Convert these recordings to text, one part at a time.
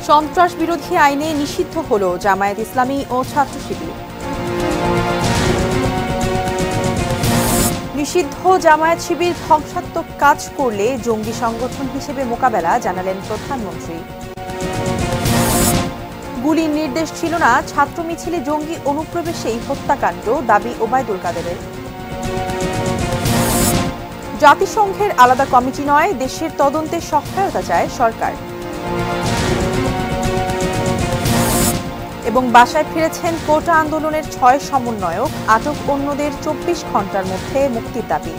সন্ত্রাস বিরোধী আইনে নিষিদ্ধ হল জামায়াত ইসলামী ও ছাত্র শিবির। নিষিদ্ধ জামায়াত শিবির ধ্বংসাত্মক কাজ করলে জঙ্গি সংগঠন হিসেবে মোকাবেলা জানালেন প্রধানমন্ত্রী। গুলির নির্দেশ ছিল না, ছাত্র মিছিলে জঙ্গি অনুপ্রবেশেই হত্যাকাণ্ড, দাবি ওবায়দুল কাদেরের। জাতিসংঘের আলাদা কমিটি নয়, দেশের তদন্তে সহায়তা চায় সরকার। এবং বাসায় ফিরেছেন কোটা আন্দোলনের ৬ সমন্বয়ক, আটক অন্যদের ২৪ ঘন্টার মধ্যে মুক্তির দাবি।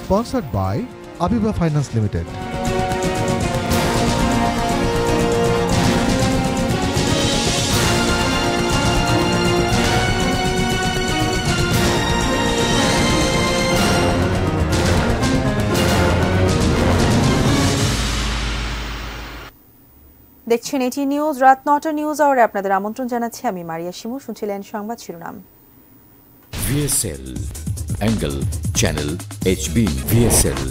Sponsored by Abiba finance limited. দেখছেন এটি নিউজ, রাত ৯টা নিউজ আওয়ারে আপনাদের আমন্ত্রণ জানাচ্ছি আমি মারিয়া শিমু। শুনছিলেন সংবাদ শিরোনাম। VSL angle channel HB VSL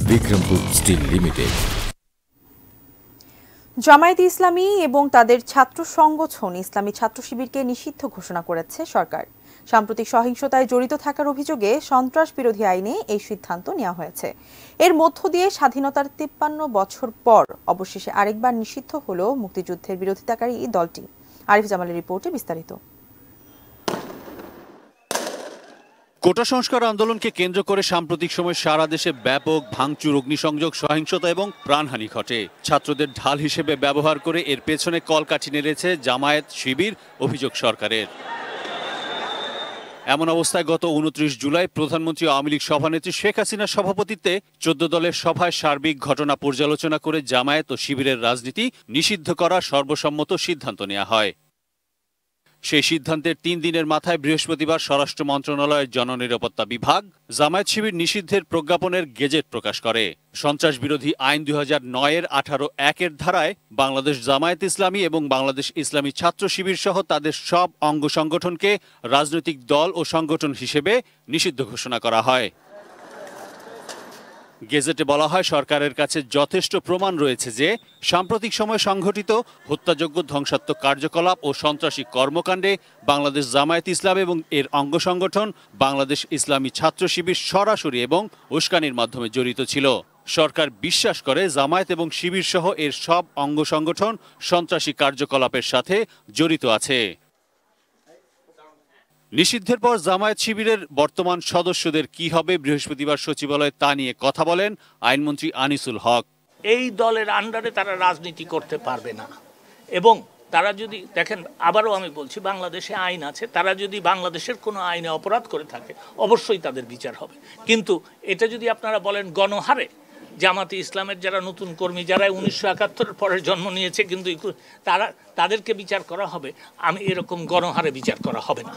Bikrampur steel limited. Jamaat-e Islami এবং তাদের ছাত্র সংগঠন ইসলামী ছাত্র শিবিরকে নিষিদ্ধ ঘোষণা করেছে সরকার। সাম্প্রতিক সহিংসতায় জড়িত থাকার অভিযোগে সন্ত্রাস বিরোধী আইনে এই সিদ্ধান্ত নেওয়া হয়েছে। এর মধ্য দিয়ে স্বাধীনতার ৫৩ বছর পর অবশেষে আরেকবার নিষিদ্ধ হল মুক্তিযুদ্ধের বিরোধিতাকারী দলটি। আরিফ জামালের রিপোর্টে বিস্তারিত। কোটা সংস্কার আন্দোলনকে কেন্দ্র করে সাম্প্রতিক সময় সারা দেশে ব্যাপক ভাঙচুর, অগ্নিসংযোগ, সহিংসতা এবং প্রাণহানি ঘটে। ছাত্রদের ঢাল হিসেবে ব্যবহার করে এর পেছনে কলকাঠি নেড়েছে জামায়াত শিবির, অভিযোগ সরকারের। এমন অবস্থায় গত ২৯ জুলাই প্রধানমন্ত্রী আওয়ামী লীগ সভানেত্রী শেখ হাসিনার সভাপতিত্বে ১৪ দলের সভায় সার্বিক ঘটনা পর্যালোচনা করে জামায়াত ও শিবিরের রাজনীতি নিষিদ্ধ করার সর্বসম্মত সিদ্ধান্ত নেওয়া হয়। সেই সিদ্ধান্তের ৩ দিনের মাথায় বৃহস্পতিবার স্বরাষ্ট্র মন্ত্রণালয়ের জননিরাপত্তা বিভাগ জামায়াত শিবির নিষিদ্ধের প্রজ্ঞাপনের গেজেট প্রকাশ করে। সন্ত্রাস বিরোধী আইন ২০০৯-এর ১৮(১)-এর ধারায় বাংলাদেশ জামায়াত ইসলামী এবং বাংলাদেশ ইসলামী ছাত্র শিবির সহ তাদের সব অঙ্গ সংগঠনকে রাজনৈতিক দল ও সংগঠন হিসেবে নিষিদ্ধ ঘোষণা করা হয়। গেজেটে বলা হয়, সরকারের কাছে যথেষ্ট প্রমাণ রয়েছে যে সাম্প্রতিক সময়ে সংঘটিত হত্যাযোগ্য, ধ্বংসাত্মক কার্যকলাপ ও সন্ত্রাসী কর্মকাণ্ডে বাংলাদেশ জামায়াত ইসলাম এবং এর অঙ্গ সংগঠন বাংলাদেশ ইসলামী ছাত্র শিবির সরাসরি এবং উস্কানির মাধ্যমে জড়িত ছিল। সরকার বিশ্বাস করে জামায়াত এবং শিবির সহ এর সব অঙ্গ সংগঠন সন্ত্রাসী কার্যকলাপের সাথে জড়িত আছে। নিষিদ্ধের পর জামায়াত শিবিরের বর্তমান সদস্যদের কি হবে, বৃহস্পতিবার সচিবালয়ে তা নিয়ে কথা বলেন আইনমন্ত্রী আনিসুল হক। এই দলের আন্ডারে তারা রাজনীতি করতে পারবে না এবং তারা যদি দেখেন, আবারও আমি বলছি, বাংলাদেশে আইন আছে, তারা যদি বাংলাদেশের কোনো আইনে অপরাধ করে থাকে অবশ্যই তাদের বিচার হবে। কিন্তু এটা যদি আপনারা বলেন গণহারে জামাতে ইসলামের যারা নতুন কর্মী, যারা ১৯৭১-এর পরে জন্ম নিয়েছে কিন্তু তাদেরকে বিচার করা হবে, আমি এরকম গণহারে বিচার করা হবে না।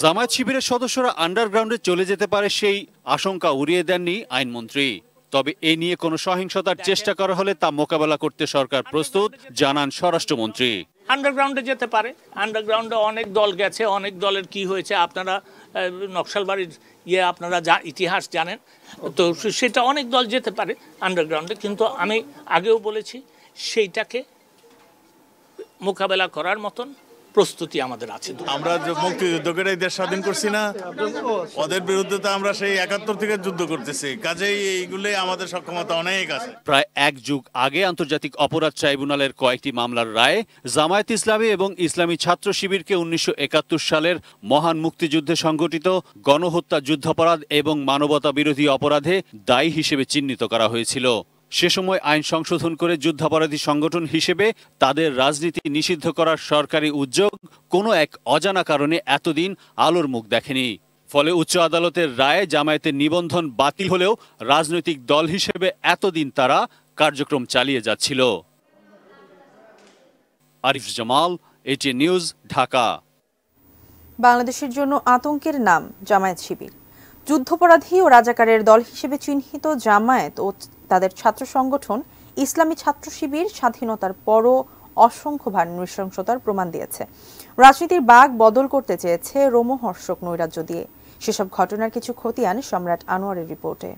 জামায়াত শিবিরের সদস্যরা আন্ডারগ্রাউন্ডে চলে যেতে পারে সেই আশঙ্কা উড়িয়ে দেননি আইনমন্ত্রী। তবে এ নিয়ে কোনো সহিংসতার চেষ্টা করা হলে তা মোকাবেলা করতে সরকার প্রস্তুত, জানান স্বরাষ্ট্রমন্ত্রী। আন্ডারগ্রাউন্ডে যেতে পারে, আন্ডারগ্রাউন্ডে অনেক দল গেছে, অনেক দলের কি হয়েছে আপনারা নকশালবাড়ির আপনারা ইতিহাস জানেন, তো সেটা অনেক দল যেতে পারে আন্ডারগ্রাউন্ডে। কিন্তু আমি আগেও বলেছি, সেইটাকে মোকাবেলা করার মতন প্রস্তুতি আমাদের আছে। আমরা মুক্তিযুদ্ধ করে দেশ স্বাধীন করছি না, ওদের বিরুদ্ধে তো আমরা সেই ৭১ থেকে যুদ্ধ করতেছি, কাজেই এইগুলোই আমাদের সক্ষমতা অনেক আছে। প্রায় ১ যুগ আগে আন্তর্জাতিক অপরাধ ট্রাইব্যুনালের কয়েকটি মামলার রায়ে জামায়াত ইসলামী এবং ইসলামী ছাত্র শিবিরকে ১৯৭১ সালের মহান মুক্তিযুদ্ধে সংঘটিত গণহত্যা, যুদ্ধাপরাধ এবং মানবতা বিরোধী অপরাধে দায়ী হিসেবে চিহ্নিত করা হয়েছিল। সে সময় আইন সংশোধন করে যুদ্ধাপরাধী সংগঠন হিসেবে তাদের রাজনীতি নিষিদ্ধ করার সরকারি উদ্যোগ কোনো এক অজানা কারণে এতদিন আলোর মুখ দেখেনি। ফলে উচ্চ আদালতের রায়ে জামায়াতের নিবন্ধন বাতিল হলেও রাজনৈতিক দল হিসেবে এতদিন তারা কার্যক্রম চালিয়ে যাচ্ছিল। Arif Jamal, ATN news, Dhaka. বাংলাদেশের জন্য আতঙ্কের নাম জামায়াত শিবির। যুদ্ধাপরাধী ও রাজাকারের দল হিসেবে চিহ্নিত জামায়াত ও তাদের ছাত্র সংগঠন ইসলামী ছাত্র শিবির স্বাধীনতার পরও অসংখ্যবার নৃশংসতার প্রমাণ দিয়েছে। রাজনীতির বাগ বদল করতে চেয়েছে রোমহর্ষক নৈরাজ্য দিয়ে। সেসব ঘটনার কিছু খতিয়ান সম্রাট আনোয়ারের রিপোর্টে।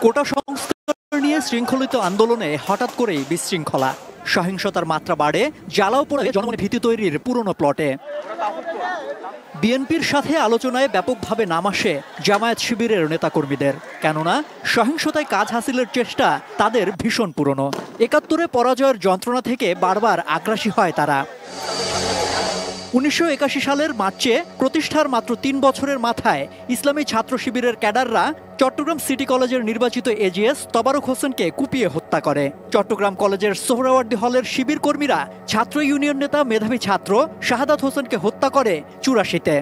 কোটা সংস্কার নিয়ে শৃঙ্খলিত আন্দোলনে হঠাৎ করেই বিশৃঙ্খলা, সহিংসতার মাত্রা বাড়ে, জ্বালাও পড়ে জনমনে ভীতি তৈরির পুরনো প্লটে। বিএনপির সাথে আলোচনায় ব্যাপকভাবে নাম আসে জামায়াত শিবিরের নেতাকর্মীদের, কেননা সহিংসতায় কাজ হাসিলের চেষ্টা তাদের ভীষণ পুরনো। ৭১-এ পরাজয়ের যন্ত্রণা থেকে বারবার আগ্রাসী হয় তারা। ১৯৮১ সালের মার্চে প্রতিষ্ঠার মাত্র ৩ বছরের মাথায় ইসলামী ছাত্র শিবিরের ক্যাডাররা চট্টগ্রাম সিটি কলেজের নির্বাচিত এজিএস তবারক হোসেনকে কুপিয়ে হত্যা করে। চট্টগ্রাম কলেজের সোহরাওয়ার্দী হলের শিবির কর্মীরা ছাত্র ইউনিয়ন নেতা মেধাবী ছাত্র শাহাদাত হোসেনকে হত্যা করে ৮৪-তে।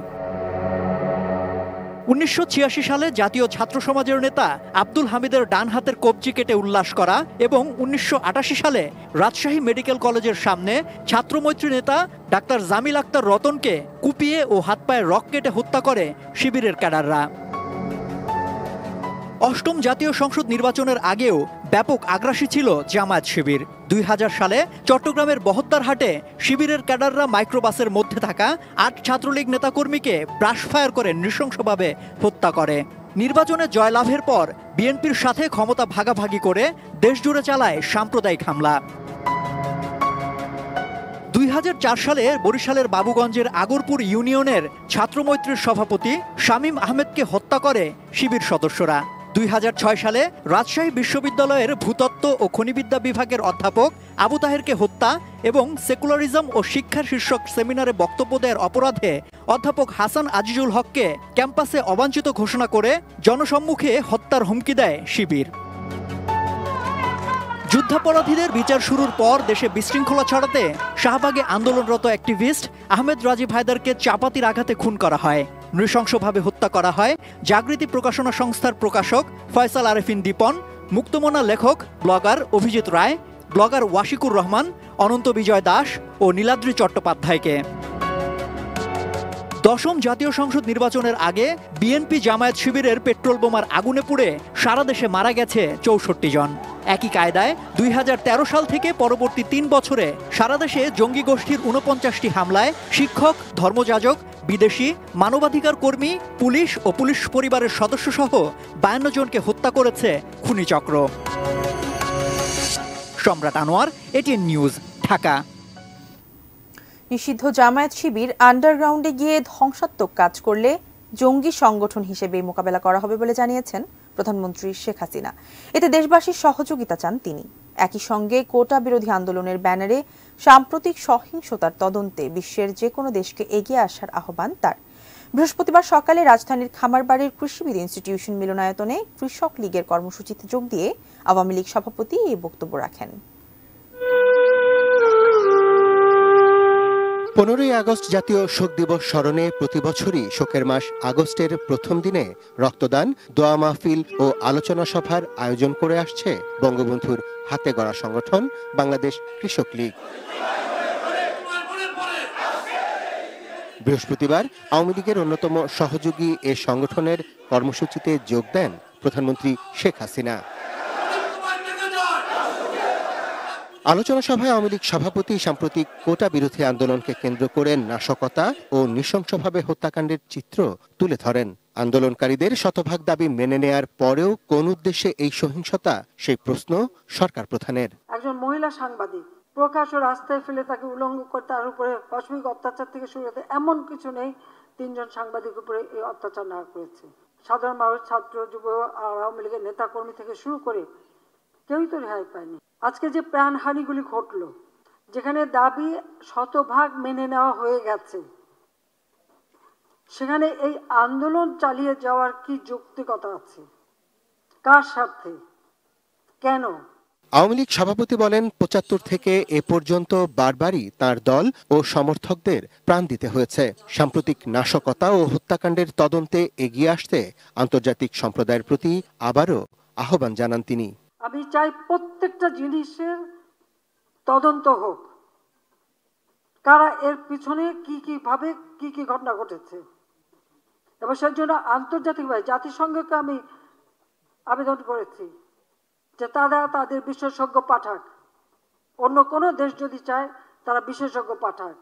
১৯৮৬ সালে জাতীয় ছাত্র সমাজের নেতা আব্দুল হামিদের ডান হাতের কবজি কেটে উল্লাস করা এবং ১৯৮৮ সালে রাজশাহী মেডিকেল কলেজের সামনে ছাত্রমৈত্রী নেতা ডাক্তার জামিল আক্তার রতনকে কুপিয়ে ও হাত পায়ে রক কেটে হত্যা করে শিবিরের ক্যাডাররা। অষ্টম জাতীয় সংসদ নির্বাচনের আগেও ব্যাপক আগ্রাসী ছিল জামায়াত শিবির। ২০০০ সালে চট্টগ্রামের বহদ্দারহাটে শিবিরের ক্যাডাররা মাইক্রোবাসের মধ্যে থাকা ৮ ছাত্রলীগ নেতাকর্মীকে ব্রাশ ফায়ার করে নৃশংসভাবে হত্যা করে। নির্বাচনে জয়লাভের পর বিএনপির সাথে ক্ষমতা ভাগাভাগি করে দেশজুড়ে চালায় সাম্প্রদায়িক হামলা। ২০০৪ সালে বরিশালের বাবুগঞ্জের আগরপুর ইউনিয়নের ছাত্রমৈত্রীর সভাপতি শামীম আহমেদকে হত্যা করে শিবির সদস্যরা। ২০০৬ সালে রাজশাহী বিশ্ববিদ্যালয়ের ভূতত্ত্ব ও খনিবিদ্যা বিভাগের অধ্যাপক আবু তাহেরকে হত্যা এবং সেকুলারিজম ও শিক্ষার শীর্ষক সেমিনারে বক্তব্য দেওয়ার অপরাধে অধ্যাপক হাসান আজিজুল হককে ক্যাম্পাসে অবাঞ্ছিত ঘোষণা করে জনসম্মুখে হত্যার হুমকি দেয় শিবির। যুদ্ধাপরাধীদের বিচার শুরুর পর দেশে বিশৃঙ্খলা ছড়াতে শাহবাগে আন্দোলনরত অ্যাক্টিভিস্ট আহমেদ রাজীব হায়দারকে চাপাতির আঘাতে খুন করা হয়। নৃশংসভাবে হত্যা করা হয় জাগৃতি প্রকাশনা সংস্থার প্রকাশক ফয়সাল আরেফিন দীপন, মুক্তমনা লেখক ব্লগার অভিজিৎ রায়, ব্লগার ওয়াশিকুর রহমান, অনন্ত বিজয় দাস ও নীলাদ্রি চট্টোপাধ্যায়কে। দশম জাতীয় সংসদ নির্বাচনের আগে বিএনপি জামায়াত শিবিরের পেট্রোল বোমার আগুনে পুড়ে সারা দেশে মারা গেছে ৬৪ জন। একই কায়দায় ২০১৩ সাল থেকে পরবর্তী ৩ বছরে সারা দেশে জঙ্গি গোষ্ঠীর ৪৯টি হামলায় শিক্ষক, ধর্মযাজক, বিদেশি, মানবাধিকার কর্মী, পুলিশ ও পুলিশ পরিবারের সদস্যসহ ৫২ জনকে হত্যা করেছে খুনি চক্র। সম্রাট আনোয়ার, এটিএন নিউজ, ঢাকা। নিষিদ্ধ জামায়াত শিবির আন্ডারগ্রাউন্ডে গিয়ে ধ্বংসাত্মক কাজ করলে জঙ্গি সংগঠন হিসেবে মোকাবেলা করা হবে বলে জানিয়েছেন প্রধানমন্ত্রী শেখ হাসিনা। এতে দেশবাসীর সহযোগিতা চান তিনি। একই সঙ্গে কোটা বিরোধী আন্দোলনের ব্যানারে সাম্প্রতিক সহিংসতার তদন্তে বিশ্বের যে কোনো দেশকে এগিয়ে আসার আহ্বান তার। বৃহস্পতিবার সকালে রাজধানীর খামারবাড়ির কৃষিবিদ ইনস্টিটিউশন মিলনায়তনে কৃষক লীগের কর্মসূচিতে যোগ দিয়ে আওয়ামী লীগ সভাপতি এই বক্তব্য রাখেন। ১৫ই আগস্ট জাতীয় শোক দিবস স্মরণে প্রতি বছরই শোকের মাস আগস্টের প্রথম দিনে রক্তদান, দোয়া মাহফিল ও আলোচনা সভার আয়োজন করে আসছে বঙ্গবন্ধুর হাতে গড়া সংগঠন বাংলাদেশ কৃষক লীগ। বৃহস্পতিবার আওয়ামী লীগের অন্যতম সহযোগী এ সংগঠনের কর্মসূচিতে যোগ দেন প্রধানমন্ত্রী শেখ হাসিনা। আলোচনা সভায় আওয়ামী লীগ সভাপতি সাম্প্রতিক কোটা বিরোধী আন্দোলনকে কেন্দ্র করে নাশকতা ও নৃশংসভাবে হত্যাকাণ্ডের চিত্র তুলে ধরেন। আন্দোলনকারীদের শতভাগ দাবি মেনে নেয়ার পরেও কোন উদ্দেশ্যে এই সহিংসতা, সেই প্রশ্ন সরকার প্রধানের। একজন মহিলা সাংবাদিক প্রকাশ্য রাস্তায় ফেলে তাকে উলঙ্গ করে তার উপরে পাশবিক অত্যাচার থেকে শুরু করে এমন কিছু নেই ৩ জন সাংবাদিকের উপরে এই অত্যাচার না করেছে। সাধারণ মানুষ, ছাত্র, যুব, আওয়ামী লীগের নেতা কর্মী থেকে শুরু করে কেউই তো রেহাই পায়নি। আজকে যে প্রাণহানিগুলি ঘটলো, যেখানে দাবি শতভাগ মেনে নেওয়া হয়ে গেছে, সেখানে এই আন্দোলন চালিয়ে যাওয়ার কি যৌক্তিকতা আছে? কার স্বার্থে? কেন? আওয়ামী লীগ সভাপতি বলেন, ৭৫ থেকে এ পর্যন্ত বারবারই তার দল ও সমর্থকদের প্রাণ দিতে হয়েছে। সাম্প্রতিক নাশকতা ও হত্যাকাণ্ডের তদন্তে এগিয়ে আসতে আন্তর্জাতিক সম্প্রদায়ের প্রতি আবারও আহ্বান জানান তিনি। আমি চাই প্রত্যেকটা জিনিসের তদন্ত হোক, কারা এর পিছনে কিভাবে কি ঘটনা ঘটেছে, এবং সেই জন্য আন্তর্জাতিকভাবে জাতিসংঘকে আমি আবেদন করেছি যে তারা তাদের বিশেষজ্ঞ পাঠাক। অন্য কোনো দেশ যদি চায় তারা বিশেষজ্ঞ পাঠাক,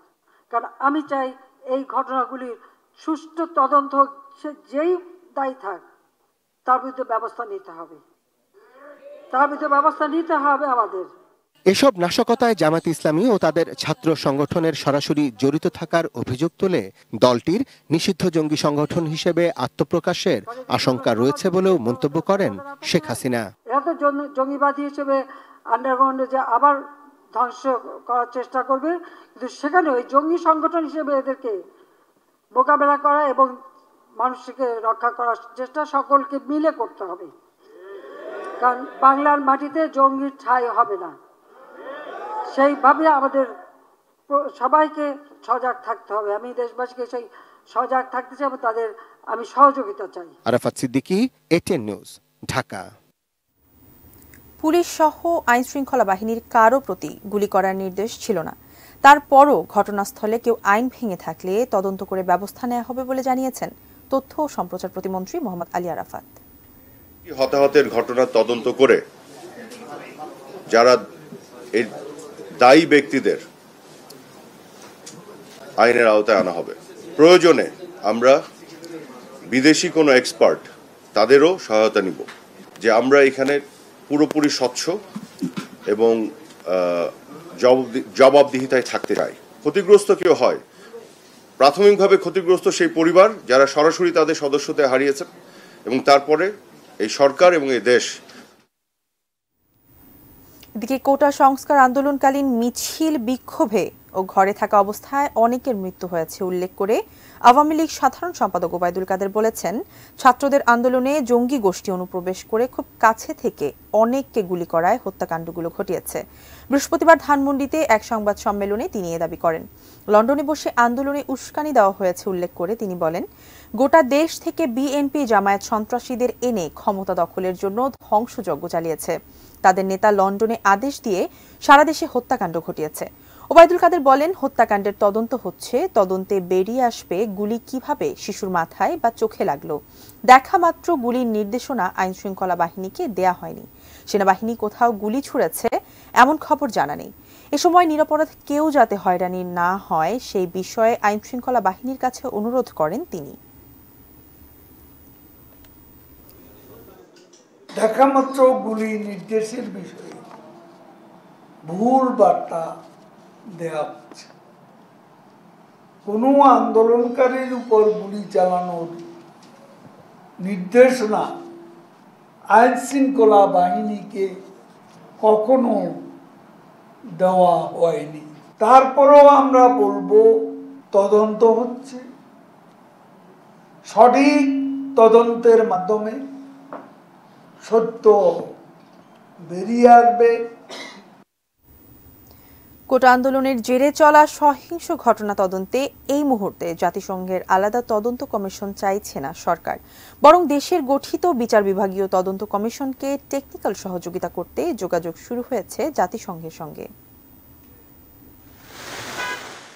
কারণ আমি চাই এই ঘটনাগুলির সুষ্ঠু তদন্ত হোক। সে যেই দায়ী থাক তার বিরুদ্ধে ব্যবস্থা নিতে হবে। তার বিরুদ্ধে ব্যবস্থা নিতে হবে আমাদের। এসব নাশকতায় জামায়াত ইসলামী ও তাদের ছাত্র সংগঠনের সরাসরি জড়িত থাকার অভিযোগ তুলে দলটির নিষিদ্ধ জঙ্গি সংগঠন হিসেবে আত্মপ্রকাশের আশঙ্কা রয়েছে বলেও মন্তব্য করেন শেখ হাসিনা। এত জঙ্গিবাদী হিসেবে আন্ডারগ্রাউন্ডে যে আবার ধ্বংস করার চেষ্টা করবে, কিন্তু সেখানে ওই জঙ্গি সংগঠন হিসেবে এদেরকে মোকাবেলা করা এবং মানুষকে রক্ষা করার চেষ্টা সকলকে মিলে করতে হবে। কারণ বাংলার মাটিতে জঙ্গির ঠাঁই হবে না, সেইভাবে আমাদের সবাইকে সজাগ থাকতে হবে। আমি দেশবাসীকে সেই সজাগ থাকতে চাই এবং তাদের আমি সহযোগিতা চাই। Arafat Siddiqui, ATN news, Dhaka. Police সহ আইন শৃঙ্খলা বাহিনীর কারো প্রতি গুলি করার নির্দেশ ছিল না। তারপরও ঘটনাস্থলে কেউ আইন ভেঙে থাকলে তদন্ত করে ব্যবস্থা নেওয়া হবে বলে জানিয়েছেন তথ্য ও সম্প্রচার প্রতিমন্ত্রী মোহাম্মদ আলী আরাফাত। হতাহতের ঘটনা তদন্ত করে যারা এই দায়ী ব্যক্তিদের আইনের আওতায় আনা হবে। প্রয়োজনে আমরা বিদেশি কোনো এক্সপার্ট তাদেরও সহায়তা নিব, যে আমরা এখানে পুরোপুরি স্বচ্ছ এবং জবাবদিহিতায় থাকতে চাই। ক্ষতিগ্রস্ত কেউ হয়, প্রাথমিকভাবে ক্ষতিগ্রস্ত সেই পরিবার যারা সরাসরি তাদের সদস্যদের হারিয়েছে, এবং তারপরে এই সরকার এবং এই দেশ। এদিকে কোটা সংস্কার আন্দোলনকালীন মিছিল বিক্ষোভে ও ঘরে থাকা অবস্থায় অনেকের মৃত্যু হয়েছে উল্লেখ করে আওয়ামী লীগ সাধারণ সম্পাদক ওবায়দুল কাদের বলেছেন, ছাত্রদের আন্দোলনে জঙ্গি গোষ্ঠী অনুপ্রবেশ করে খুব কাছে থেকে অনেককে গুলি করায় হত্যাকাণ্ডগুলো ঘটিয়েছে। বৃহস্পতিবার ধানমন্ডিতে এক সংবাদ সম্মেলনে তিনি এ দাবি করেন। লন্ডনে বসে আন্দোলনে উস্কানি দেওয়া হয়েছে উল্লেখ করে তিনি বলেন, গোটা দেশ থেকে বিএনপি জামায়াত সন্ত্রাসীদের এনে ক্ষমতা দখলের জন্য ধ্বংসযজ্ঞ চালিয়েছে। তাদের নেতা লন্ডনে আদেশ দিয়ে সারা দেশে হত্যাকাণ্ড ঘটিয়েছে। ওবায়দুল কাদের বলেন, হত্যাকাণ্ডের তদন্ত হচ্ছে, তদন্তে বেরিয়ে আসবে গুলি কিভাবে শিশুর মাথায় বা চোখে লাগলো। দেখা মাত্র গুলির নির্দেশনা আইন শৃঙ্খলা বাহিনীকে দেয়া হয়নি। সেনাবাহিনী কোথাও গুলি ছুড়েছে এমন খবর জানা নেই। এ সময় নিরপরাধ কেউ যাতে হয়রানি না হয় সেই বিষয়ে আইন শৃঙ্খলা বাহিনীর কাছে অনুরোধ করেন তিনি। দেখা মাত্র গুলি নির্দেশের বিষয়ে ভুল বার্তা দেওয়া হচ্ছে। কোনো আন্দোলনকারীর উপর গুলি চালানোর নির্দেশনা আইন শৃঙ্খলা বাহিনীকে কখনো দেওয়া হয়নি। তারপরেও আমরা বলবো, তদন্ত হচ্ছে, সঠিক তদন্তের মাধ্যমে সত্য বেরিয়ে আসবে। কোটা আন্দোলনের জেরে চলা সহিংস ঘটনা তদন্তে এই মুহূর্তে জাতিসংঘের আলাদা তদন্ত কমিশন চাইছে না সরকার, বরং দেশের গঠিত বিচার বিভাগীয় তদন্ত কমিশনকে টেকনিক্যাল সহযোগিতা করতে যোগাযোগ শুরু হয়েছে জাতিসংঘের সঙ্গে।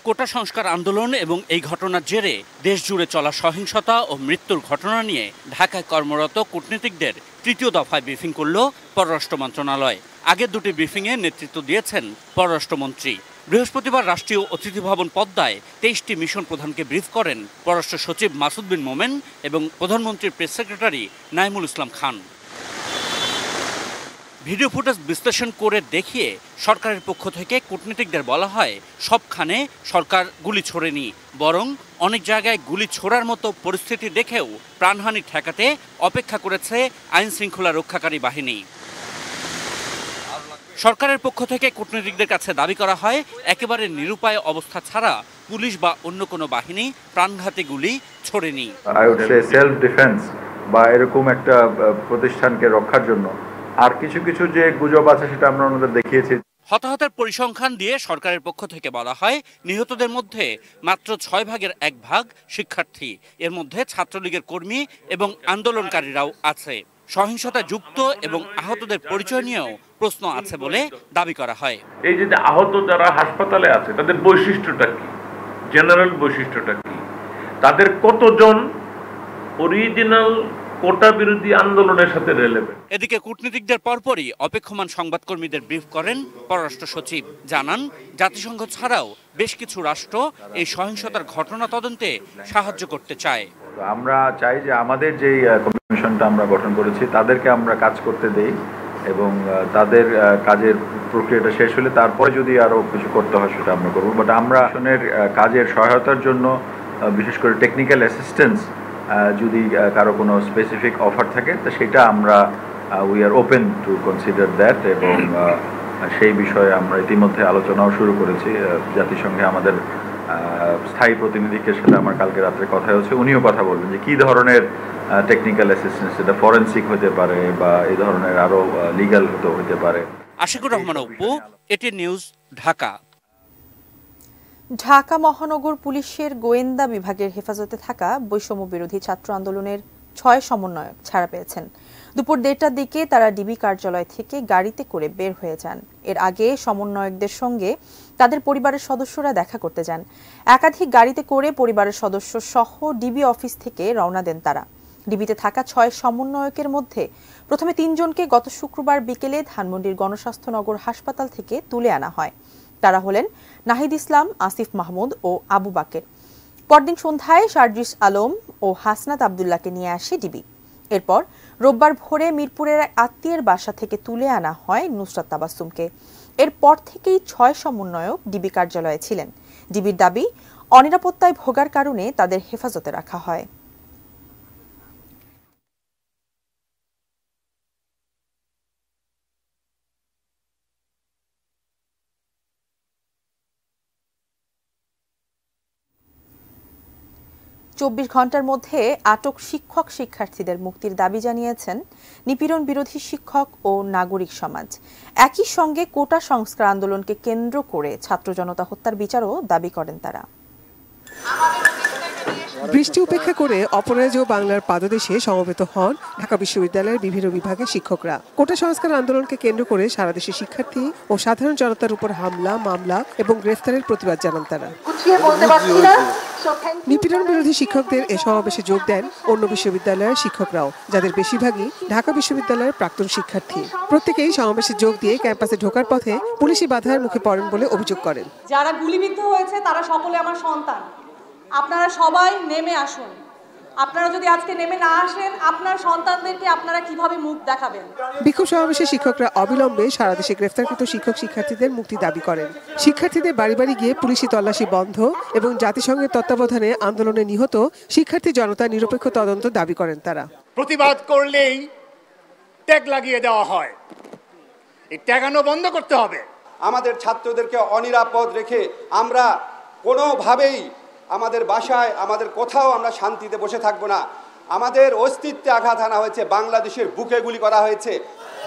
কোটা সংস্কার আন্দোলন এবং এই ঘটনার জেরে দেশ জুড়ে চলা সহিংসতা ও মৃত্যুর ঘটনা নিয়ে ঢাকায় কর্মরত কূটনীতিকদের তৃতীয় দফায় ব্রিফিং করল পররাষ্ট্র মন্ত্রণালয়। আগের দুটি ব্রিফিংয়ে নেতৃত্ব দিয়েছেন পররাষ্ট্রমন্ত্রী। বৃহস্পতিবার রাষ্ট্রীয় অতিথি ভবন পদ্মায় ২৩টি মিশন প্রধানকে ব্রিফ করেন পররাষ্ট্র সচিব মাসুদ বিন মোমেন এবং প্রধানমন্ত্রীর press secretary Naimul Islam Khan. Video footage বিশ্লেষণ করে দেখিয়ে সরকারের পক্ষ থেকে কূটনীতিকদের বলা হয়, সবখানে সরকার গুলি ছোড়েনি, বরং অনেক জায়গায় গুলি ছোড়ার মতো পরিস্থিতি দেখেও প্রাণহানি ঠেকাতে অপেক্ষা করেছে আইন শৃঙ্খলা রক্ষাকারী বাহিনী। সরকারের পক্ষ থেকে কূটনীতিকদের কাছে দাবি করা হয়, একেবারে নিরুপায় অবস্থা ছাড়া পুলিশ বা অন্য কোনো বাহিনী প্রাণঘাতী গুলি ছোড়েনি। সেলফ ডিফেন্স বা এরকম একটা প্রতিষ্ঠানকে রক্ষার জন্য আর কিছু কিছু যে গুজব আছে সেটা আমরা ওনাদের দেখিয়েছি। হতাহতের পরিসংখ্যান দিয়ে সরকারের পক্ষ থেকে বলা হয়, নিহতদের মধ্যে মাত্র 1/6 শিক্ষার্থী, এর মধ্যে ছাত্রলীগের কর্মী এবং আন্দোলনকারীরাও আছে। সহিংসতা যুক্ত এবং আহতদের পরিচয় নিয়েও প্রশ্ন আছে বলে দাবি করা হয়। এই যে আহত যারা হাসপাতালে আছে তাদের বৈশিষ্ট্যটা কি, জেনারেল বৈশিষ্ট্যটা কি, তাদের কতজন অরিজিনাল কোটা বিরোধী আন্দোলনের সাথে রিলেভেন্ট। এদিকে কূটনীতিকদের পরপরই অপেক্ষমান সংবাদকর্মীদের ব্রিফ করেন পররাষ্ট্র সচিব। জানান, জাতিসংঘ ছাড়াও বেশ কিছু রাষ্ট্র এই সহিংসতার ঘটনা তদন্তে সাহায্য করতে চায়। আমরা চাই যে আমাদের যে কমিশনটা আমরা গঠন করেছি তাদেরকে আমরা কাজ করতে দেই এবং তাদের কাজের প্রক্রিয়াটা শেষ হলে তারপরে যদি আরও কিছু করতে হয় সেটা আমরা করবো। বাট আমরা কাজের সহায়তার জন্য বিশেষ করে টেকনিক্যাল অ্যাসিস্ট্যান্স যদি কারো কোনো স্পেসিফিক অফার থাকে তো সেটা আমরা we are open to consider that, এবং সেই বিষয়ে আমরা ইতিমধ্যে আলোচনাও শুরু করেছি। জাতিসংঘে আমাদের স্থায়ী প্রতিনিধিকে সাথে আমার কালকে রাত্রে কথা হয়েছে, উনিও কথা বলবেন যে কী ধরনের টেকনিক্যাল অ্যাসিস্ট্যান্স, এটা ফরেন্সিক হতে পারে বা এই ধরনের আরও লিগ্যাল হতে পারে। আশিকুর রহমান অপু, এটি নিউজ, ঢাকা। ঢাকা মহানগর পুলিশের গোয়েন্দা বিভাগের হেফাজতে থাকা বৈষম্য বিরোধী ছাত্র আন্দোলনের 6 সমন্বয়ক ছাড়া পেয়েছেন। দুপুর 1:30টার দিকে তারা ডিবি কার্যালয় থেকে গাড়িতে করে বের হয়ে যান। এর আগে সমন্বয়কদের সঙ্গে তাদের পরিবারের সদস্যরা দেখা করতে যান। একাধিক গাড়িতে করে পরিবারের সদস্য সহ ডিবি অফিস থেকে রওনা দেন তারা। ডিবিতে থাকা 6 সমন্বয়কের মধ্যে প্রথমে 3 জনকে গত শুক্রবার বিকেলে ধানমন্ডির গণস্বাস্থ্যনগর হাসপাতাল থেকে তুলে আনা হয়। তারা হলেন নাহিদ ইসলাম, আসিফ মাহমুদ ও আবু বাকের। পরদিন সন্ধ্যায় শারজিস আলম ও হাসনাত আবদুল্লাহকে নিয়ে আসে ডিবি। এরপর রোববার ভোরে মিরপুরের আত্মীয়ের বাসা থেকে তুলে আনা হয় নুসরাত তাবাসসুমকে। এরপর থেকেই 6 সমন্বয়ক ডিবি কার্যালয়ে ছিলেন। ডিবির দাবি, অনিরাপত্তায় ভোগার কারণে তাদের হেফাজতে রাখা হয়। চব্বিশ ঘন্টার মধ্যে আটক শিক্ষক শিক্ষার্থীদের মুক্তির দাবি জানিয়েছেন নিপীড়ন বিরোধী শিক্ষক ও নাগরিক সমাজ। একই সঙ্গে কোটা সংস্কার আন্দোলনকে কেন্দ্র করে ছাত্র জনতা হত্যার বিচারও দাবি করেন তারা। বৃষ্টি উপেক্ষা করে অপরাজেয় বাংলার পাদদেশে সমবেত হন ঢাকা বিশ্ববিদ্যালয়ের বিভিন্ন বিভাগের শিক্ষকরা। কোটা সংস্কার আন্দোলনকে কেন্দ্র করে সারা দেশে শিক্ষার্থী ও সাধারণ জনতার উপর হামলা, মামলা এবং গ্রেফতারের প্রতিবাদ জানান তারা। নিপীড়ন বিরোধী শিক্ষকদের এ সমাবেশে যোগ দেন অন্য বিশ্ববিদ্যালয়ের শিক্ষকরাও, যাদের বেশিরভাগই ঢাকা বিশ্ববিদ্যালয়ের প্রাক্তন শিক্ষার্থী। প্রত্যেকেই সমাবেশে যোগ দিয়ে ক্যাম্পাসে ঢোকার পথে পুলিশি বাধার মুখে পড়েন বলে অভিযোগ করেন। যারা গুলিবিদ্ধ হয়েছে তারা সকলে আমার সন্তান। আপনারা সবাই নেমে আসুন। আপনারা যদি আজকে নেমে না আসেন, আপনার সন্তানদেরকে আপনারা কিভাবে মুখ দেখাবেন? বিক্ষোভ সমাবেশে শিক্ষকরা অবিলম্বে সারা দেশে গ্রেফতারকৃত শিক্ষক শিক্ষার্থীদের মুক্তি দাবি করেন। শিক্ষার্থীদের বাড়ি বাড়ি গিয়ে পুলিশি তল্লাশি বন্ধ এবং জাতিসংঘের তত্ত্বাবধানে আন্দোলনে নিহত শিক্ষার্থী জনতার নিরপেক্ষ তদন্ত দাবি করেন তারা। প্রতিবাদ করলেই ট্যাগ লাগিয়ে দেওয়া হয়, এই ট্যাগানো বন্ধ করতে হবে। আমাদের ছাত্রদেরকে অনিরাপদ রেখে আমরা কোনোভাবেই আমাদের বাসায়, আমাদের কোথাও আমরা শান্তিতে বসে থাকবো না। আমাদের অস্তিত্বে আঘাত আনা হয়েছে, বাংলাদেশের বুকে গুলি করা হয়েছে।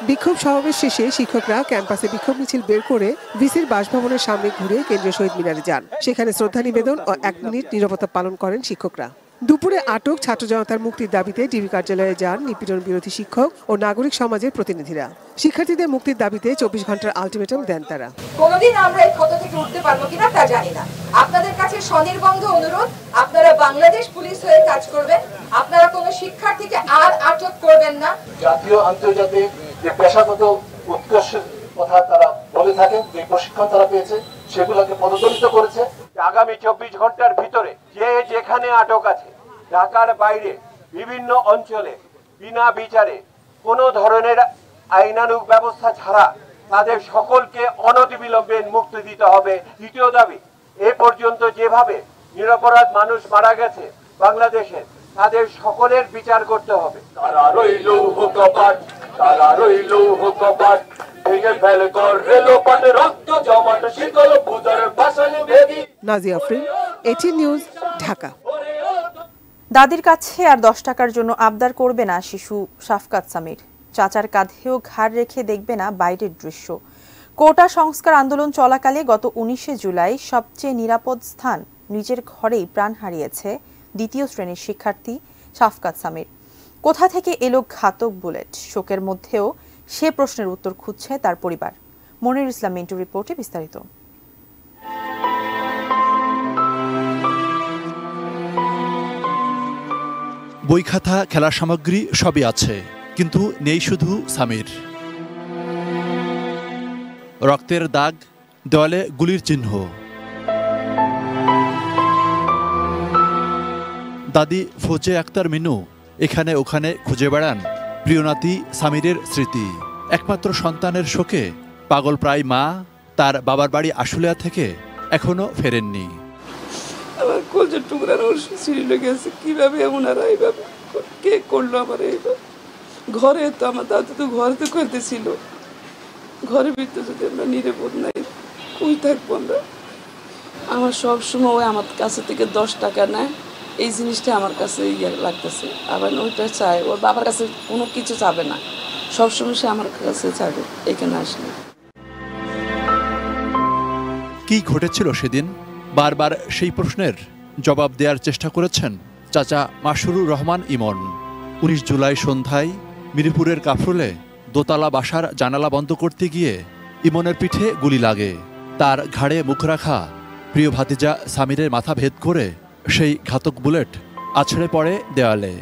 বিক্ষোভ সমাবেশ শেষে শিক্ষকরা ক্যাম্পাসে বিক্ষোভ মিছিল বের করে ভিসির বাসভবনের সামনে ঘুরে কেন্দ্রীয় শহীদ মিনারে যান। সেখানে শ্রদ্ধা নিবেদন ও 1 মিনিট নীরবতা পালন করেন শিক্ষকরা। দুপুরে আটক ছাত্র জনতার মুক্তির দাবিতে ডিবি কার্যালয়ে যান নিপীড়ন বিরোধী শিক্ষক ও নাগরিক সমাজের প্রতিনিধিরা। শিক্ষার্থীদের মুক্তির দাবিতে 24 ঘন্টার আলটিমেটাম দেন তারা। কোনোদিন আমরা এই ক্ষত থেকে উঠতে পারবো কিনা তা জানি না। আপনাদের কাছে স্বনির্বন্ধ অনুরোধ, আপনারা বাংলাদেশ পুলিশ হয়ে কাজ করবেন। আপনারা কোনো শিক্ষার্থীকে আর আটক করবেন না। জাতীয় আন্তর্জাতিক যে পেশাগত উৎকর্ষের কথা তারা বলে থাকেন, যে প্রশিক্ষণ তারা পেয়েছে সেগুলোকে পদদলিত করেছে। আগামী 24 ঘন্টার ভিতরে যে যেখানে আটক আছে, ঢাকার বাইরে বিভিন্ন অঞ্চলে বিনা বিচারে কোনো ধরনের আইনানুগ ব্যবস্থা ছাড়া তাদের সকলকে অনতিবিলম্বে মুক্তি দিতে হবে। দ্বিতীয় দাবি, এ পর্যন্ত যেভাবে নিরপরাধ মানুষ মারা গেছে বাংলাদেশে, তাদের সকলের বিচার করতে হবে। তারা রইল হুকপাট, তারা রইল হুকপাট, ভেঙে ফেল কর রেলপাট, রক্ত জমাট শীতল বুদার বাসন বেদি। Nazia Afrin, ATN news, Dhaka. দাদির কাছে আর 10 টাকার জন্য আবদার করবে না শিশু শাফকাত সামির। চাচার কাঁধেও ঘাড় রেখে দেখবে না বাইরের দৃশ্য। কোটা সংস্কার আন্দোলন চলাকালে গত 19শে জুলাই সবচেয়ে নিরাপদ স্থান নিজের ঘরেই প্রাণ হারিয়েছে 2য় শ্রেণীর শিক্ষার্থী শাফকাত সামির। কোথা থেকে এলো ঘাতক বুলেট? শোকের মধ্যেও সে প্রশ্নের উত্তর খুঁজছে তার পরিবার। মনির ইসলাম মিন্টু রিপোর্টে বিস্তারিত। বই খাতা, খেলার সামগ্রী সবই আছে, কিন্তু নেই শুধু সামির। রক্তের দাগ, দেওয়ালে গুলির চিহ্ন। দাদি ফৌজে আক্তার মিনু এখানে ওখানে খুঁজে বেড়ান প্রিয় নাতি সামিরের স্মৃতি। একমাত্র সন্তানের শোকে পাগল প্রায় মা তার বাবার বাড়ি আশুলিয়া থেকে এখনো ফেরেননি। আমার কলজের টুকরা ছিঁড়ে লেগেছে, কিভাবে এমন আর এইভাবে কে করলো আমার এইভাবে? ঘরে তো আমার দাদু তো ঘরে তো করতেছিল, ঘরের ভিতরে যদি আমরা নিরাপদ নাই কই থাকবো আমরা? আমার সব সময় আমার কাছে থেকে 10 টাকা নেয়, এই জিনিসটা আমার কাছে ইয়ে লাগতেছে। আবার ওইটা চাই, ওর বাবার কাছে কোনো কিছু চাবে না, সবসময় সে আমার কাছে চাবে, এখানে আসলে। কি ঘটেছিল সেদিন? বারবার সেই প্রশ্নের জবাব দেওয়ার চেষ্টা করেছেন চাচা মাসুরুর রহমান ইমন। 19 জুলাই সন্ধ্যায় মিরপুরের কাফরুলে দোতলা বাসার জানালা বন্ধ করতে গিয়ে ইমনের পিঠে গুলি লাগে। তার ঘাড়ে মুখ রাখা প্রিয় ভাতিজা সামিরের মাথা ভেদ করে সেই ঘাতক বুলেট আছড়ে পড়ে দেওয়ালে।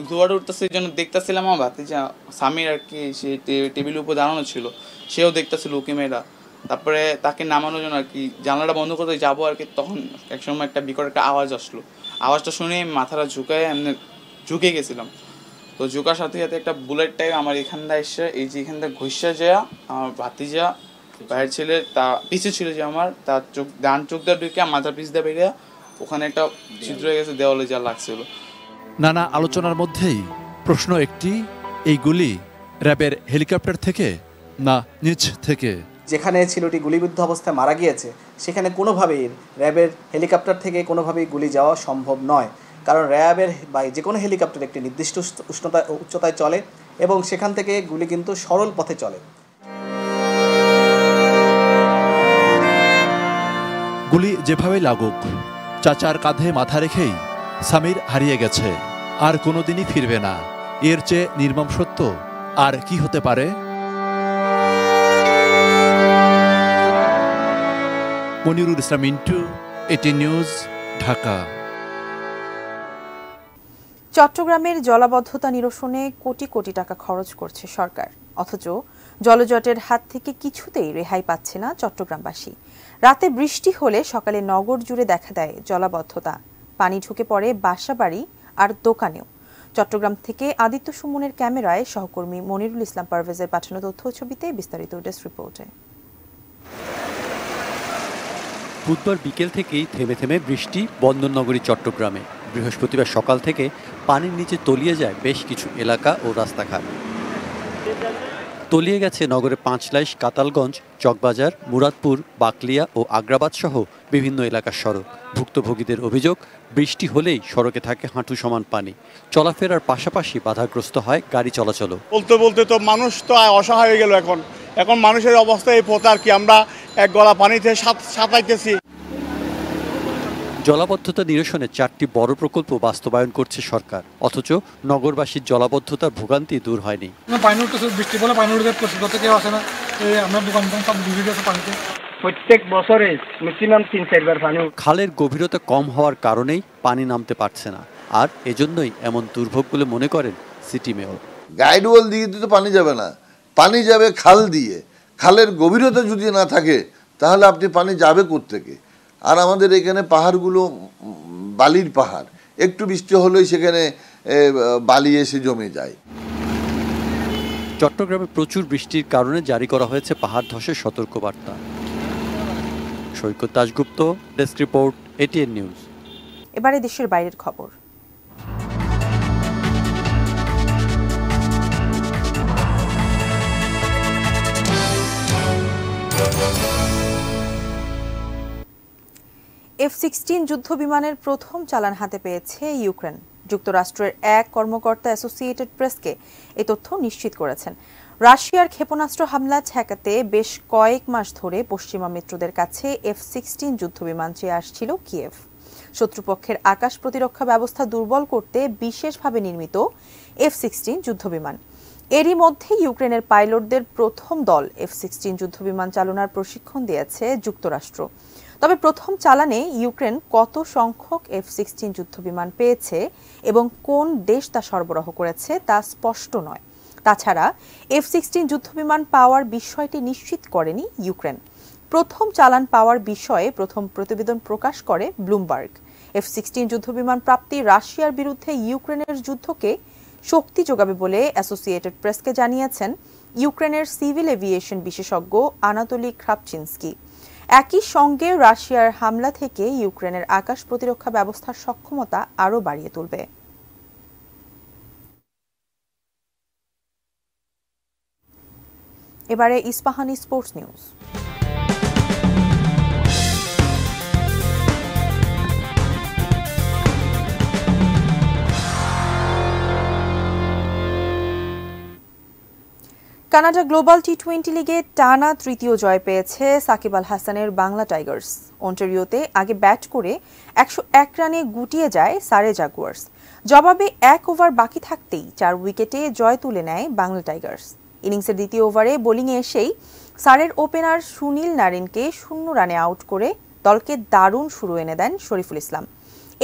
দুয়ারে উঠতেছে এই জন্য দেখতেছিলাম আমার ভাতিজা সামির আর কি, সে টেবিলের উপর দাঁড়ানো ছিল, সেও দেখতেছিল উকি মেয়েরা। তারপরে তাকে নামানোর জন্য আর কি জানালাটা বন্ধ করতে যাবো আর কি, তখন একসময় একটা বিকট একটা আওয়াজ আসলো। আওয়াজটা শুনে মাথাটা ঝুঁকায় এমনি ঝুঁকে গেছিলাম। তো ঝুঁকার সাথে সাথে একটা বুলেট টাইপ আমার এখানটা এসে এই যে এখানটা ঘষা যায় আমার ভাতিজা ভাইয়ের ছেলে তা পিছিয়ে ছিল যে আমার, তার চোখ ডান চোখ দিয়ে ঢুকে মাথার পিছ দিয়ে বেরিয়ে ওখানে একটা ছিদ্র হয়ে গেছে দেওয়ালে যা লাগছিল। নানা আলোচনার মধ্যেই প্রশ্ন একটি, এই গুলি র্যাবের হেলিকপ্টার থেকে না নিচ থেকে? যেখানে ছেলেটি গুলিবিদ্ধ অবস্থায় মারা গিয়েছে সেখানে কোনোভাবেই র্যাবের হেলিকপ্টার থেকে কোনোভাবেই গুলি যাওয়া সম্ভব নয়, কারণ র্যাবের বা যে কোনো হেলিকপ্টার একটি নির্দিষ্ট উচ্চতায় চলে এবং সেখান থেকে গুলি কিন্তু সরল পথে চলে। গুলি যেভাবে লাগুক, চাচার কাঁধে মাথা রেখেই সামির হারিয়ে গেছে, আর কোনোদিনই ফিরবে না। এর চেয়ে নির্মম সত্য আর কি হতে পারে? মনিরুল ইসলাম মিন্টু, এটি নিউজ, ঢাকা। চট্টগ্রামের জলাবদ্ধতা নিরসনে কোটি কোটি টাকা খরচ করছে সরকার, অথচ জলজটের হাত থেকে কিছুতেই রেহাই পাচ্ছে না চট্টগ্রামবাসী। রাতে বৃষ্টি হলে সকালে নগর জুড়ে দেখা দেয় জলাবদ্ধতা, পানি ঢুকে পড়ে বাসাবাড়ি আর দোকানেও। চট্টগ্রাম থেকে আদিত্য সুমনের ক্যামেরায় সহকর্মী মনিরুল ইসলাম পারভেজের পাঠানো তথ্য ছবিতে বিস্তারিত ডেস্ক রিপোর্টে। বুধবার বিকেল থেকেই থেমে থেমে বৃষ্টি বন্দরনগরী চট্টগ্রামে। বৃহস্পতিবার সকাল থেকে পানির নিচে তলিয়ে যায় বেশ কিছু এলাকা ও রাস্তাঘাট। তলিয়ে গেছে নগরের পাঁচলাইশ, কাতালগঞ্জ, চকবাজার, মুরাদপুর, বাকলিয়া ও আগ্রাবাদ সহ বিভিন্ন এলাকার সড়ক। ভুক্তভোগীদের অভিযোগ, বৃষ্টি হলেই সড়কে থাকে হাঁটু সমান পানি। চলাফেরার পাশাপাশি বাধাগ্রস্ত হয় গাড়ি চলাচলও। বলতে বলতে তো মানুষ তো অসহায় হয়ে গেল। এখন মানুষের অবস্থা এই পথ আর কি, আমরা এক গলা পানিতে সাঁতাইতেছি। জলাবদ্ধতা নিরসনে 4টি বড় প্রকল্প বাস্তবায়ন করছে সরকার, অথচ নগরবাসীর জলাবদ্ধতার ভোগান্তি দূর হয়নি। পানি উঠতেছে, বৃষ্টি বলে পানি উঠে যাচ্ছে, কেউ আসে না। আমরা দোকান সব ডুবে গেছে পানিতে। প্রত্যেক বছরে ম্যাক্সিমাম 3-4 বার পানি। খালের গভীরতা কম হওয়ার কারণেই পানি নামতে পারছে না, আর এজন্যই এমন দুর্ভোগ বলে মনে করেন সিটি মেয়র। গাইডওয়াল দিয়ে তো পানি যাবে না, পানি যাবে খাল দিয়ে। খালের গভীরতা যদি না থাকে তাহলে আপনি পানি যাবে কোত্থেকে? আর আমাদের এখানে পাহাড়গুলো বালির পাহাড়, একটু বৃষ্টি হলেই সেখানে বালি এসে জমে যায়। চট্টগ্রামে প্রচুর বৃষ্টির কারণে জারি করা হয়েছে পাহাড় ধসের সতর্কবার্তা। Saikat Dasgupta, desk report, ATN news. এবারে দেশের বাইরের খবর। F-16 যুদ্ধ বিমানের প্রথম চালান হাতে পেয়েছে ইউক্রেন। যুক্তরাষ্ট্রের এক কর্মকর্তা অ্যাসোসিয়েটেড প্রেসকে এই তথ্য নিশ্চিত করেছেন। রাশিয়ার ক্ষেপণাস্ত্র হামলা ঠেকাতে বেশ কয়েক মাস ধরে পশ্চিমা মিত্রদের কাছে F-16 যুদ্ধ বিমান চেয়ে আসছিল কিয়েভ। শত্রুপক্ষের আকাশ প্রতিরক্ষা ব্যবস্থা দুর্বল করতে বিশেষভাবে নির্মিত F-16 যুদ্ধ বিমান। এরই মধ্যে ইউক্রেনের পাইলটদের প্রথম দল F-16 যুদ্ধ বিমান চালনার প্রশিক্ষণ দিয়েছে যুক্তরাষ্ট্র। তবে প্রথম চালানে ইউক্রেন কত সংখ্যক F-16 যুদ্ধ বিমান পেয়েছে এবং কোন দেশ তা সরবরাহ করেছে তা স্পষ্ট নয়। তাছাড়া F-16 যুদ্ধ বিমান পাওয়ার বিষয়টি নিশ্চিত করেনি ইউক্রেন। প্রথম চালান পাওয়ার বিষয়ে প্রথম প্রতিবেদন প্রকাশ করে ব্লুমবার্গ। F-16 যুদ্ধ বিমান প্রাপ্তি রাশিয়ার বিরুদ্ধে ইউক্রেনের যুদ্ধকে শক্তি যোগাবে বলে অ্যাসোসিয়েটেড প্রেসকে জানিয়েছেন ইউক্রেনের সিভিল এভিয়েশন বিশেষজ্ঞ আনাতোলি ক্রাপচিনস্কি। একই সঙ্গে রাশিয়ার হামলা থেকে ইউক্রেনের আকাশ প্রতিরক্ষা ব্যবস্থার সক্ষমতা আরও বাড়িয়ে তুলবে। এবারে Ispahani sports news. Canada global T20 লিগে টানা তৃতীয় জয় পেয়েছে সাকিব আল হাসানের বাংলা টাইগার্স। অন্টারিওতে আগে ব্যাট করে 101 রানে গুটিয়ে যায় সারে জাগুয়ার্স। জবাবে 1 ওভার বাকি থাকতেই 4 উইকেটে জয় তুলে নেয় বাংলা টাইগার্স। ইনিংসের দ্বিতীয় ওভারে বোলিংয়ে এসেই সারের ওপেনার সুনীল নারিনকে 0 রানে আউট করে দলকে দারুণ শুরু এনে দেন শরীফুল ইসলাম।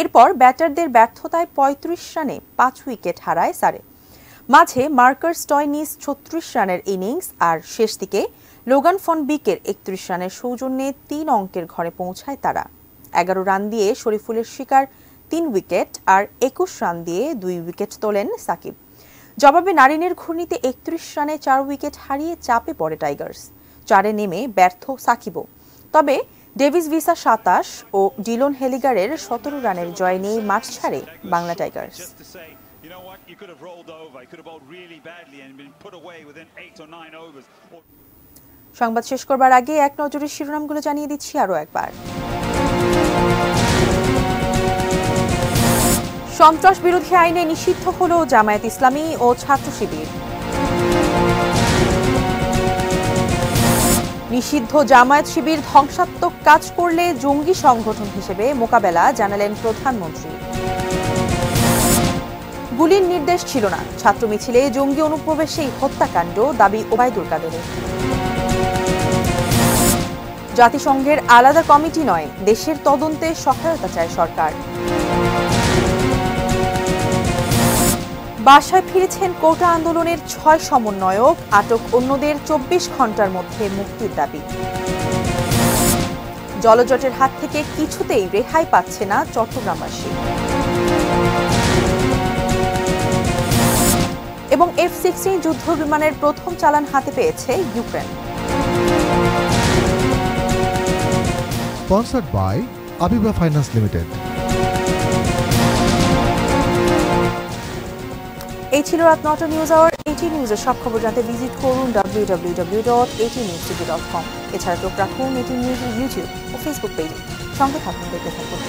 এরপর ব্যাটারদের ব্যর্থতায় 35 রানে 5 উইকেট হারায় সারে। মাঝে মার্কাস স্টয়নিস 36 রানের ইনিংস আর শেষ দিকে লোগান ফন বিকের 31 রানের সৌজন্যে 3 অঙ্কের ঘরে পৌঁছায় তারা। 11 রান দিয়ে শরীফুলের শিকার 3 উইকেট আর 21 রান দিয়ে 2 উইকেট তোলেন সাকিব। জবাবে নারিনের ঘূর্ণিতে 31 রানে 4 উইকেট হারিয়ে চাপে পড়ে টাইগার্স। 4-এ নেমে ব্যর্থ সাকিবও। তবে ডেভিস ভিসা 27 ও ডিলন হেলিগারের 17 রানের জয় নিয়ে মাঠ ছাড়ে বাংলা টাইগার্স। সংবাদ শেষ করবার আগে এক নজরের শিরোনামগুলো জানিয়ে দিচ্ছি আরও একবার। সন্ত্রাস বিরোধী আইনে নিষিদ্ধ হল জামায়াত ইসলামী ও ছাত্র শিবির। নিষিদ্ধ জামায়াত শিবির ধ্বংসাত্মক কাজ করলে জঙ্গি সংগঠন হিসেবে মোকাবেলা জানালেন প্রধানমন্ত্রী। গুলির নির্দেশ ছিল না, ছাত্র মিছিলে জঙ্গি অনুপ্রবেশেই হত্যাকাণ্ড, দাবি ওবায়দুল কাদেরের। জাতিসংঘের আলাদা কমিটি নয়, দেশের তদন্তে সহায়তা চায় সরকার। বাসায় ফিরেছেন কোটা আন্দোলনের 6 সমন্বয়ক, আটক অন্যদের 24 ঘন্টার মধ্যে মুক্তির দাবি। জলজটের হাত থেকে কিছুতেই রেহাই পাচ্ছে না চট্টগ্রামবাসী। এবং F-16 যুদ্ধ বিমানের প্রথম চালান হাতে পেয়েছে Ukraine. Sponsored by Abiba Finance Limited. এই ছিল রাত 9টা নিউজ আওয়ার। এটি নিউজের সব খবর জানতে ভিজিট করুন www.atnewstv.com। এছাড়া চোখ রাখুন এটি নিউজের ইউটিউব ও ফেসবুক পেজে। সঙ্গে থাকুন, দেখতে থাকুন।